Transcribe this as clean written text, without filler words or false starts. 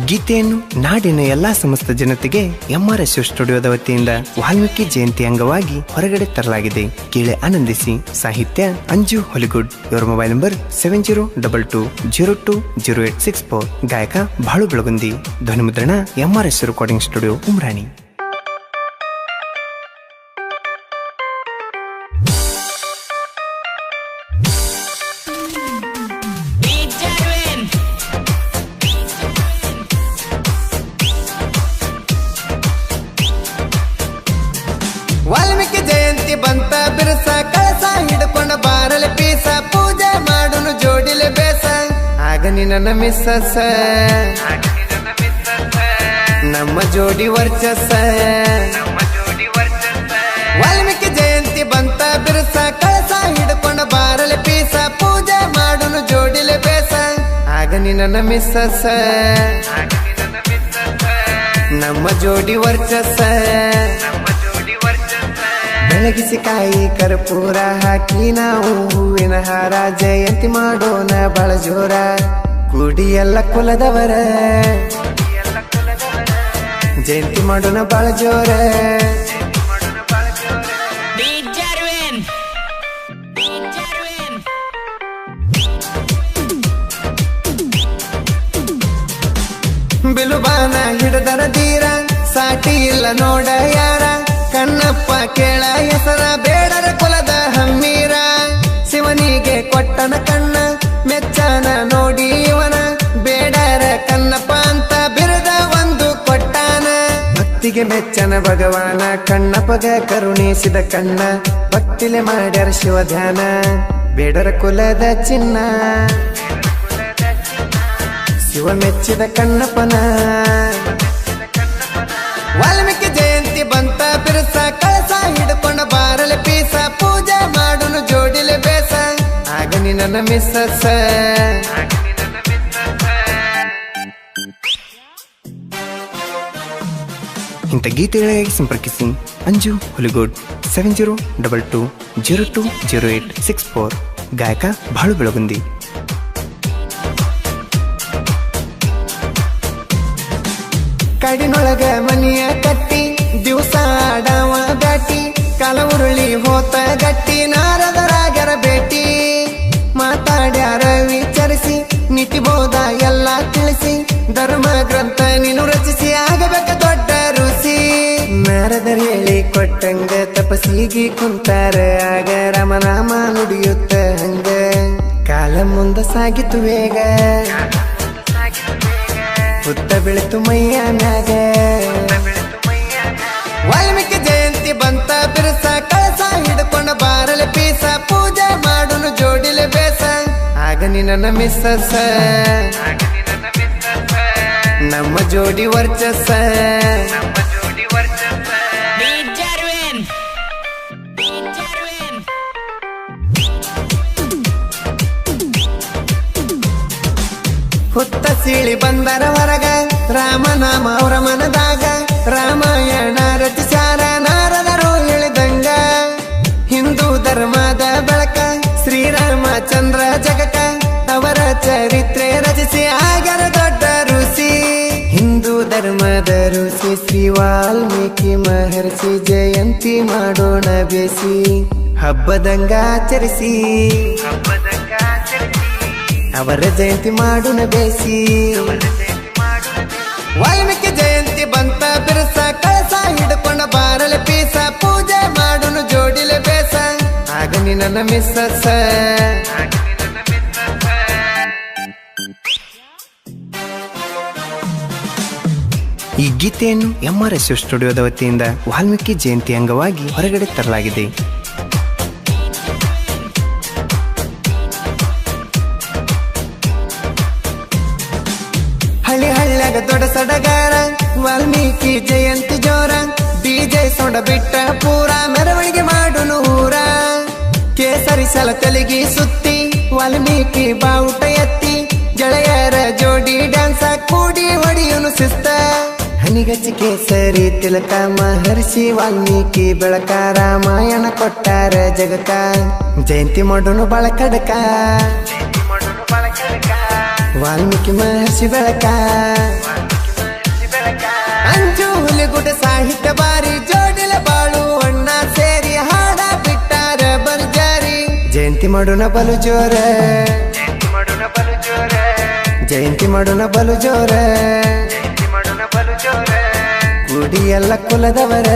ಗೀತೆಯನ್ನು ನಾಡಿನ ಎಲ್ಲಾ ಸಮಸ್ತ ಜನತೆಗೆ MRS ಸ್ಟುಡಿಯೋದ ವತಿಯಿಂದ ವಾಲ್ಮೀಕಿ ಜಯಂತಿ ಅಂಗವಾಗಿ ಹೊರಗಡೆ ತರಲಾಗಿದೆ. ಕೇಳಿ ಆನಂದಿಸಿ. ಸಾಹಿತ್ಯ ಅಂಜು ಹೊಲಿಗುಡ್. ಇವರ ಮೊಬೈಲ್ ನಂಬರ್ 7022020864. ಗಾಯಕ ಬಾಳು ಬೆಳಗುಂದಿ. ಧ್ವನಿಮುದ್ರಣ MRS recording studio Umrani. Valmiki Jayanti ಬಂತ ಬಿರುಸ, ಕಳಸ ಹಿಡ್ಕೊಂಡ ಬಾರಲ ಪೀಸ, ಪೂಜೆ ಮಾಡುನು ಜೋಡಿಲೆ ಬೇಸ, ಆಗ ನಿನ್ನ ಮಿಸ್ಸಸ ನಮ್ಮ ಜೋಡಿ ವರ್ಚಸ್ಸ. ವಾಲ್ಮೀಕಿ ಜಯಂತಿ ಬಂತ ಬಿರುಸ, ಕಳಸ ಹಿಡ್ಕೊಂಡ ಬಾರಲ ಪೀಸ, ಪೂಜೆ ಮಾಡುನು ಜೋಡಿಲೆ ಬೇಸ, ಆಗ ನಿನ್ನ ಮಿಸ್ಸಸ ನಮ್ಮ ಜೋಡಿ ವರ್ಚಸ್ಸ. ಬೆಳಗಿಸಿ ಕಾಯಿ ಕರ್ಪೂರ ಹಾಕಿ ನಾವು ಹೂವಿನ ಹಾರ, ಜಯಂತಿ ಮಾಡೋಣ ಬಳ ಜೋರ, ಕೂಡಿ ಎಲ್ಲ ಕುಲದವರ ಜಯಂತಿ ಮಾಡೋಣ ಬಳ ಜೋರ. ಬಿಲುಬಾನ ಹಿಡದರ ಧೀರ, ಸಾಟಿ ಇಲ್ಲ ನೋಡ ಯಾರ, ಕಣ್ಣಪ್ಪ ಕೇಳ ಹೆಸರ, ಬೇಡರ ಕುಲದ ಹಮ್ಮೀರ, ಶಿವನಿಗೆ ಕೊಟ್ಟನ ಕಣ್ಣ, ಮೆಚ್ಚನ ನೋಡಿ ಇವನ, ಬೇಡರ ಕಣ್ಣಪ್ಪ ಅಂತ ಬಿರದ ಒಂದು ಕೊಟ್ಟಾನ. ಭಕ್ತಿಗೆ ಮೆಚ್ಚನ ಭಗವಾನ, ಕಣ್ಣಪ್ಪಗ ಕರುಣಿಸಿದ ಕಣ್ಣ, ಭಕ್ತಿಲೆ ಮಾಡ್ಯಾರ ಶಿವ ಧ್ಯಾನ, ಬೇಡರ ಕುಲದ ಚಿನ್ನ, ಶಿವ ಮೆಚ್ಚಿದ ಕಣ್ಣಪ್ಪನ. ವಾಲ್ಮೀಕಿ ಜಯಂತಿ ಬಂತ ಬಿರುಸ, ಕಳಸ ಹಿಡ್ಕೊಂಡ ಬಾರಲ ಪೀಸ, ಪೂಜೆ ಮಾಡುನು ಜೋಡಿಲೆ ಬೇಸ, ಆಗ ನಿನ್ನ ಮಿಸ್ಸಸ ಇಂಥ ಗೀತೆಗಳಿಗಾಗಿ ಸಂಪರ್ಕಿಸಿ ಅಂಜು ಹೊಲಿಗೋಡ್ 7022020864. ಗಾಯಕ ಬಾಳು ಬೆಳಗುಂದಿ. ಕಾಡಿನೊಳಗ ಮನಿಯ ಕಟ್ಟಿ, ದಿವಸ ಆಡವ ದಾಟಿ, ಕಾಲ ಉರುಳಿ ಹೋತ ಗಟ್ಟಿ, ನಾರದರಾಗರ ಭೇಟಿ, ಮಾತಾಡ್ಯಾರ ವಿಚಾರಿಸಿ, ನೀತಿ ಬೋಧ ಎಲ್ಲ ತಿಳಿಸಿ, ಧರ್ಮ ಗ್ರಂಥ ನೀನು ರಚಿಸಿ, ಆಗಬೇಕ ದೊಡ್ಡ ಋಷಿ. ನಾರದರ್ ಹೇಳಿ ಕೊಟ್ಟಂಗ ತಪಸ್ಸಿಗೆ ಕುಂತಾರ, ಆಗ ರಾಮನಾಮ ನುಡಿಯುತ್ತ ಹಂಗ, ಕಾಲ ಮುಂದ ಸಾಗಿತು ವೇಗ, ಹುತ್ತ ಬೆಳೆತು ಮೈಯ ಮ್ಯಾಗ. ವಾಲ್ಮೀಕಿ ಜಯಂತಿ ಬಂತ ಬಿರುಸ, ಕಳಸ ಹಿಡ್ಕೊಂಡ ಬಾರಲ ಪೀಸ, ಪೂಜೆ ಮಾಡುನು ಜೋಡಿಲೆ ಬೇಸ, ಆಗ ನಿನ್ನ ಮಿಸ್ಸಸ ನಮ್ಮ ಜೋಡಿ ವರ್ಚಸ್ಸ. ಹುತ್ತ ಸೀಳಿ ಬಂದರ ಹೊರಗ, ರಾಮನಾಮ ಅವರ ಮನದಾಗ, ರಾಮಾಯಣ ರಚಿಸ್ಯಾರ ನಾರದರು ಹೇಳಿದಂಗ, ಹಿಂದೂ ಧರ್ಮದ ಬೆಳಕ, ಶ್ರೀರಾಮಚಂದ್ರ ಜಗಕ, ಅವರ ಚರಿತ್ರೆ ರಚಿಸಿ ಆಗ್ಯಾರ ದೊಡ್ಡ ಋಷಿ. ಹಿಂದೂ ಧರ್ಮದ ಋಷಿ ಶ್ರೀ ವಾಲ್ಮೀಕಿ ಮಹರ್ಷಿ, ಜಯಂತಿ ಮಾಡೋಣ ಬೇಸಿ, ಹಬ್ಬದಂಗ ಆಚರಿಸಿ, ಅವರ ಜಯಂತಿ ಮಾಡೋಣ ಬೇಸಿ. ವಾಲ್ಮೀಕಿ ಜಯಂತಿ ಬಂತ ಬಿರುಸ, ಕಳಸ ಹಿಡ್ಕೊಂಡ ಬಾರಲ ಪೀಸ, ಪೂಜೆ ಮಾಡುನು ಜೋಡಿಲೆ ಬೇಸ, ಆಗ ನಿನ್ನ ಮಿಸ್ಸಸ ಈ ಗೀತೆಯನ್ನು MRS ಸ್ಟುಡಿಯೋದ ವತಿಯಿಂದ ವಾಲ್ಮೀಕಿ ಜಯಂತಿ ಅಂಗವಾಗಿ ಹೊರಗಡೆ ತರಲಾಗಿದೆ. ಹಳ್ಳಿ ಹಳ್ಳ್ಯಾಗ ದೊಡ್ಡ ಸಡಗಾರ, ವಾಲ್ಮೀಕಿ ಜಯಂತಿ ಜೋರ, DJ ಸೊಂಡ ಬಿಟ್ಟ ಪೂರ, ಮೆರವಣಿಗೆ ಮಾಡುನು ಊರ, ಕೇಸರಿ ಸಲ ತಲೆಗಿ ಸುತ್ತಿ, ವಾಲ್ಮೀಕಿ ಬಾವುಟ ಎತ್ತಿ, ಗೆಳೆಯರ ಜೋಡಿ ಡ್ಯಾನ್ಸ ಕೂಡಿ ಹೊಡಿಯುನು ಶಿಸ್ತ. ಹನಿಗಚ್ಚಿ ಕೇಸರಿ ತಿಲಕ, ಮಹರ್ಷಿ ವಾಲ್ಮೀಕಿ ಬೆಳಕ, ರಾಮಾಯಣ ಕೊಟ್ಟಾರ ಜಗಕ, ಜಯಂತಿ ಮಾಡೋನು ಬಾಳ ಕಡಕ, ವಾಲ್ಮೀಕಿ ಮಹರ್ಷಿ ಬೆಳಕ. ಹೊಲಿಗುಡ ಸಾಹಿತ್ಯ ಬಾರಿ ಜೋಡಿಲ ಬಾಳು ಅಣ್ಣ ಸೇರಿ ಹಾಡ ಬಿಟ್ಟಾರ ಬರ್ಜಾರಿ ಜಯಂತಿ ಮಾಡೋಣ ಬಲು ಜೋರ ಜಯಂತಿ ಮಾಡೋಣ ಬಲು ಜೋರ ಗುಡಿ ಎಲ್ಲ ಕುಲದವರ